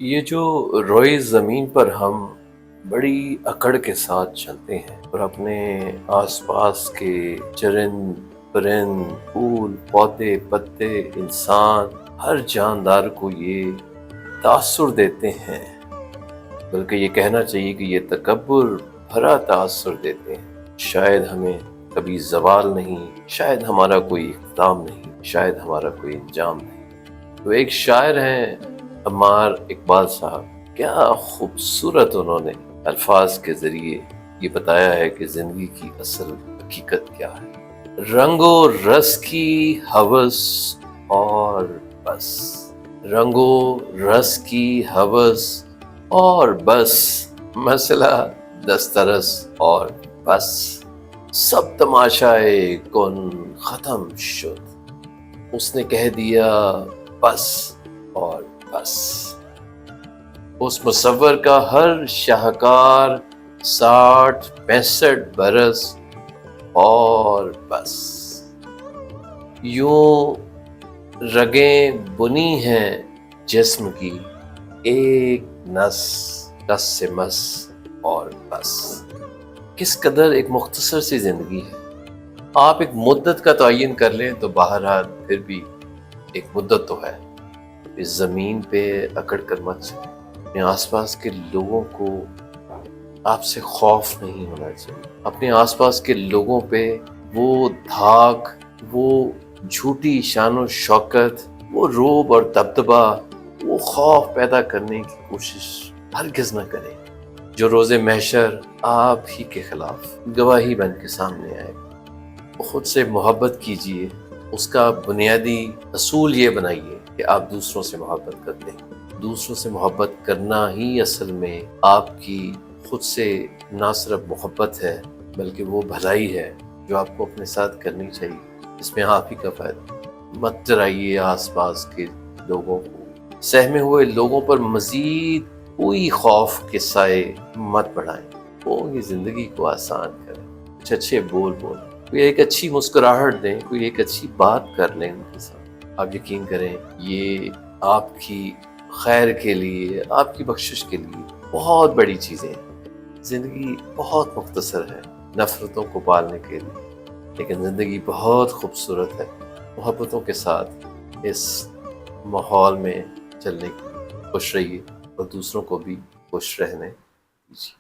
یہ جو روئے زمین پر ہم بڑی اکڑ کے ساتھ چلتے ہیں اور اپنے آس پاس کے چرند پرند پھول پودے پتے انسان ہر جاندار کو یہ تاثر دیتے ہیں، بلکہ یہ کہنا چاہیے کہ یہ تکبر بھرا تاثر دیتے ہیں۔ شاید ہمیں کبھی زوال نہیں، شاید ہمارا کوئی اختتام نہیں، شاید ہمارا کوئی انجام نہیں۔ تو ایک شاعر ہیں عمار اقبال صاحب، کیا خوبصورت انہوں نے الفاظ کے ذریعے یہ بتایا ہے کہ زندگی کی اصل حقیقت کیا ہے۔ رنگ و رس کی ہوس اور بس، رنگ و رس کی ہوس اور بس، مسئلہ دسترس اور بس، سب تماشائے کن ختم شد، اس نے کہہ دیا بس اور بس۔ اس مصور کا ہر شاہکار 60 65 برس اور بس، یوں رگیں بنی ہیں جسم کی، ایک نس نس سے مس اور بس۔ کس قدر ایک مختصر سی زندگی ہے۔ آپ ایک مدت کا تعین کر لیں تو بہرحال پھر بھی ایک مدت تو ہے۔ اس زمین پہ اکڑ کر مت چلیں۔ اپنے آس پاس کے لوگوں کو آپ سے خوف نہیں ہونا چاہیے۔ اپنے آس پاس کے لوگوں پہ وہ دھاک، وہ جھوٹی شان و شوکت، وہ رعب اور دبدبا، وہ خوف پیدا کرنے کی کوشش ہرگز نہ کریں جو روز محشر آپ ہی کے خلاف گواہی بن کے سامنے آئے۔ خود سے محبت کیجئے، اس کا بنیادی اصول یہ بنائیے کہ آپ دوسروں سے محبت کرتے ہیں۔ دوسروں سے محبت کرنا ہی اصل میں آپ کی خود سے نہ صرف محبت ہے بلکہ وہ بھلائی ہے جو آپ کو اپنے ساتھ کرنی چاہیے، اس میں آپ ہی کا فائدہ۔ مت ڈرائیے آس پاس کے لوگوں کو، سہمے ہوئے لوگوں پر مزید کوئی خوف کے سائے مت بڑھائیں۔ وہ یہ زندگی کو آسان کریں، کچھ اچھے بول بولیں، کوئی ایک اچھی مسکراہٹ دیں، کوئی ایک اچھی بات کر لیں ان کے ساتھ۔ آپ یقین کریں یہ آپ کی خیر کے لیے، آپ کی بخشش کے لیے بہت بڑی چیزیں ہیں۔ زندگی بہت مختصر ہے نفرتوں کو پالنے کے لیے، لیکن زندگی بہت خوبصورت ہے محبتوں کے ساتھ۔ اس ماحول میں چلنے کی خوش رہیے اور دوسروں کو بھی خوش رہنے دیجیے۔